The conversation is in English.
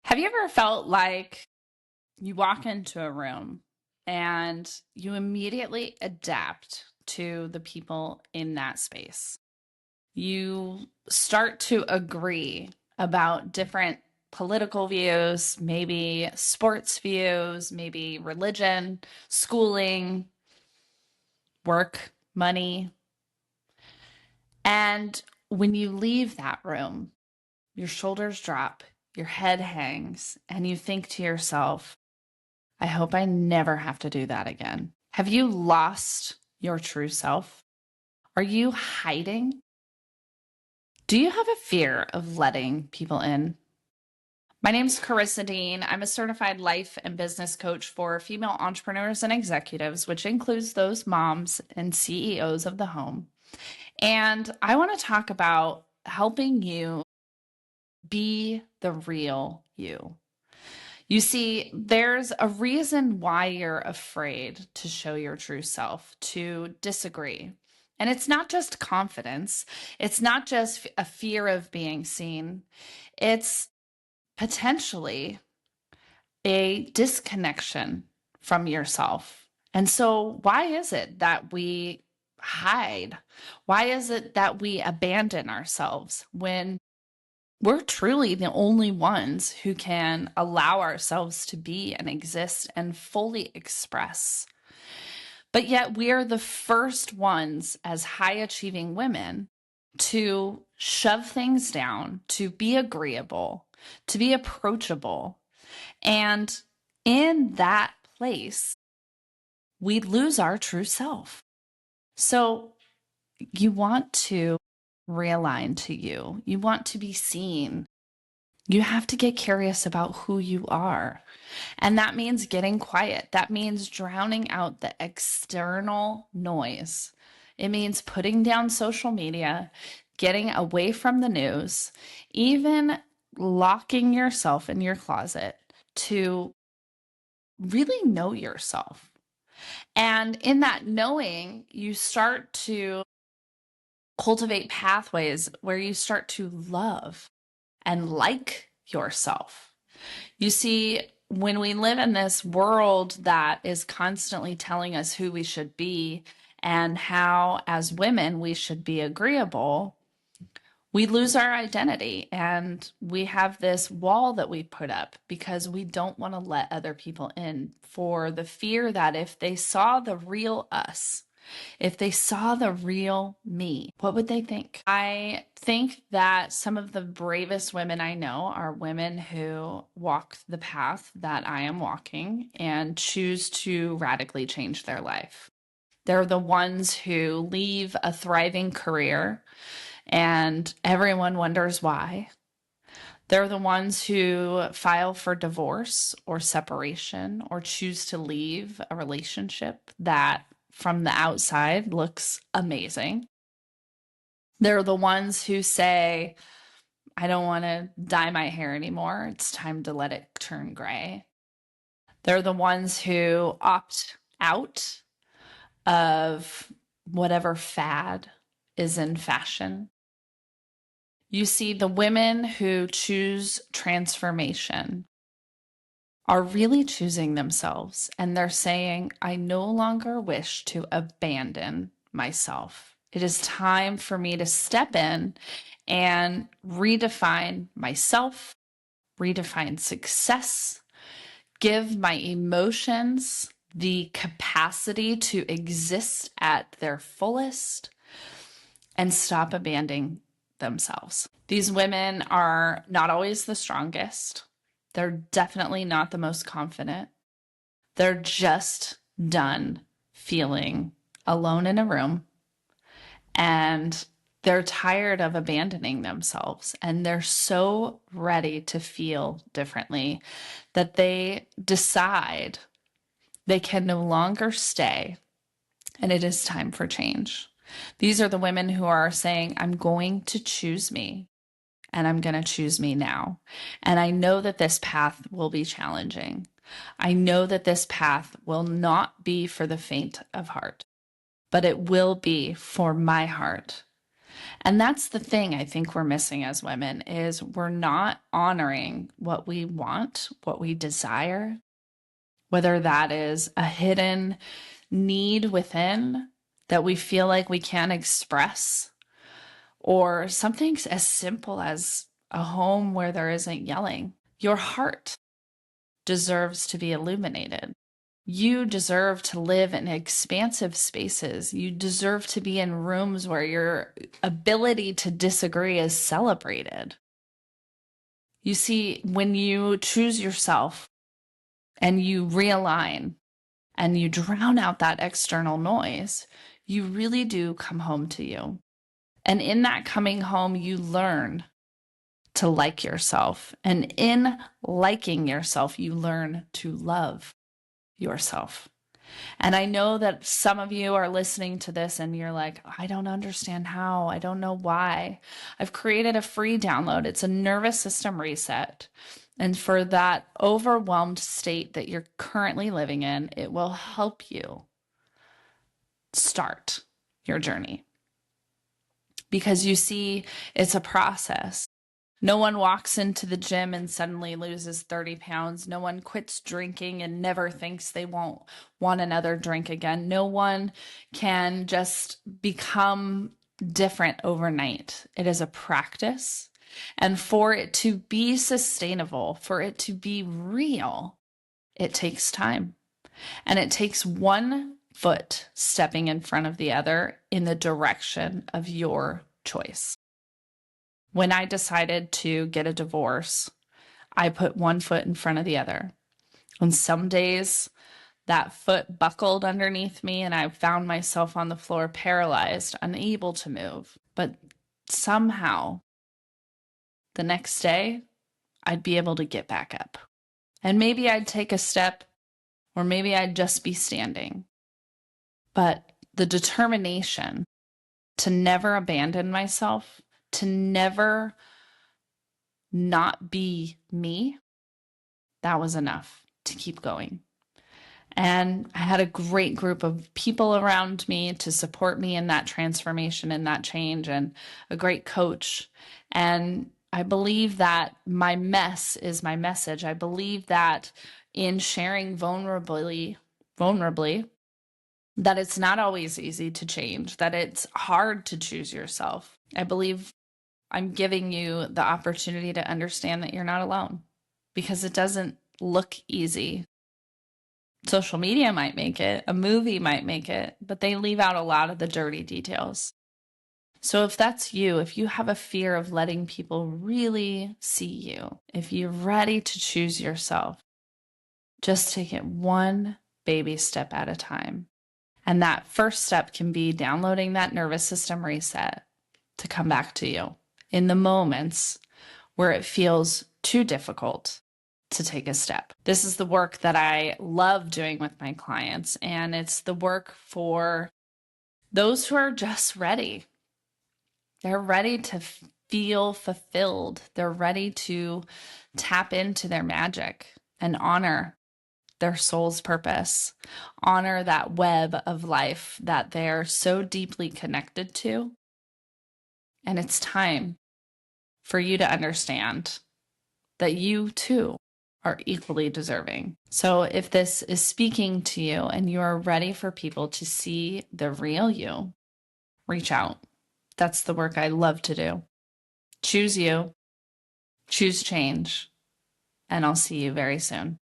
Have you ever felt like you walk into a room and you immediately adapt to the people in that space? You start to agree about different political views, maybe sports views, maybe religion, schooling, work, money. And when you leave that room, your shoulders drop, your head hangs, and you think to yourself, I hope I never have to do that again. Have you lost your true self? Are you hiding? Do you have a fear of letting people in? My name's Karissa Dean. I'm a certified life and business coach for female entrepreneurs and executives, which includes those moms and CEOs of the home. And I want to talk about helping you be the real you. You see, there's a reason why you're afraid to show your true self, to disagree. And it's not just confidence, it's not just a fear of being seen, it's potentially a disconnection from yourself. And so, why is it that we hide? Why is it that we abandon ourselves when we're truly the only ones who can allow ourselves to be and exist and fully express? But yet, we are the first ones as high achieving women to shove things down, to be agreeable, to be approachable. And in that place, we lose our true self. So, you want to realign to you, you want to be seen. You have to get curious about who you are. And that means getting quiet. That means drowning out the external noise. It means putting down social media, getting away from the news, even locking yourself in your closet to really know yourself. And in that knowing, you start to cultivate pathways where you start to love and like yourself. You see, when we live in this world that is constantly telling us who we should be and how, as women, we should be agreeable, we lose our identity and we have this wall that we put up because we don't want to let other people in for the fear that if they saw the real us, if they saw the real me, what would they think? I think that some of the bravest women I know are women who walk the path that I am walking and choose to radically change their life. They're the ones who leave a thriving career and everyone wonders why. They're the ones who file for divorce or separation or choose to leave a relationship that from the outside looks amazing. They're the ones who say, I don't want to dye my hair anymore. It's time to let it turn gray. They're the ones who opt out of whatever fad is in fashion. You see, the women who choose transformation are really choosing themselves, and they're saying, I no longer wish to abandon myself. It is time for me to step in and redefine myself, redefine success, give my emotions the capacity to exist at their fullest, and stop abandoning themselves. These women are not always the strongest. They're definitely not the most confident. They're just done feeling alone in a room and they're tired of abandoning themselves and they're so ready to feel differently that they decide they can no longer stay and it is time for change. These are the women who are saying, I'm going to choose me and I'm going to choose me now. And I know that this path will be challenging. I know that this path will not be for the faint of heart, but it will be for my heart. And that's the thing I think we're missing as women is we're not honoring what we want, what we desire, whether that is a hidden need within that we feel like we can't express, or something as simple as a home where there isn't yelling. Your heart deserves to be illuminated. You deserve to live in expansive spaces. You deserve to be in rooms where your ability to disagree is celebrated. You see, when you choose yourself and you realign and you drown out that external noise, you really do come home to you. And in that coming home, you learn to like yourself. And in liking yourself, you learn to love yourself. And I know that some of you are listening to this and you're like, I don't understand how. I don't know why. I've created a free download. It's a nervous system reset. And for that overwhelmed state that you're currently living in, it will help you start your journey. Because you see, it's a process. No one walks into the gym and suddenly loses 30 pounds. No one quits drinking and never thinks they won't want another drink again. No one can just become different overnight. It is a practice. And for it to be sustainable, for it to be real, it takes time. And it takes one foot stepping in front of the other in the direction of your choice. When I decided to get a divorce, I put one foot in front of the other. And some days that foot buckled underneath me and I found myself on the floor paralyzed, unable to move. But somehow the next day, I'd be able to get back up. And maybe I'd take a step, or maybe I'd just be standing. But the determination to never abandon myself, to never not be me, that was enough to keep going. And I had a great group of people around me to support me in that transformation and that change, and a great coach. And I believe that my mess is my message. I believe that in sharing vulnerably, that it's not always easy to change, that it's hard to choose yourself. I believe I'm giving you the opportunity to understand that you're not alone, because it doesn't look easy. Social media might make it, a movie might make it, but they leave out a lot of the dirty details. So if that's you, if you have a fear of letting people really see you, if you're ready to choose yourself, just take it one baby step at a time. And that first step can be downloading that nervous system reset to come back to you in the moments where it feels too difficult to take a step. This is the work that I love doing with my clients, and it's the work for those who are just ready. They're ready to feel fulfilled. They're ready to tap into their magic and honor their soul's purpose, honor that web of life that they're so deeply connected to. And it's time for you to understand that you too are equally deserving. So if this is speaking to you and you are ready for people to see the real you, reach out. That's the work I love to do. Choose you, choose change, and I'll see you very soon.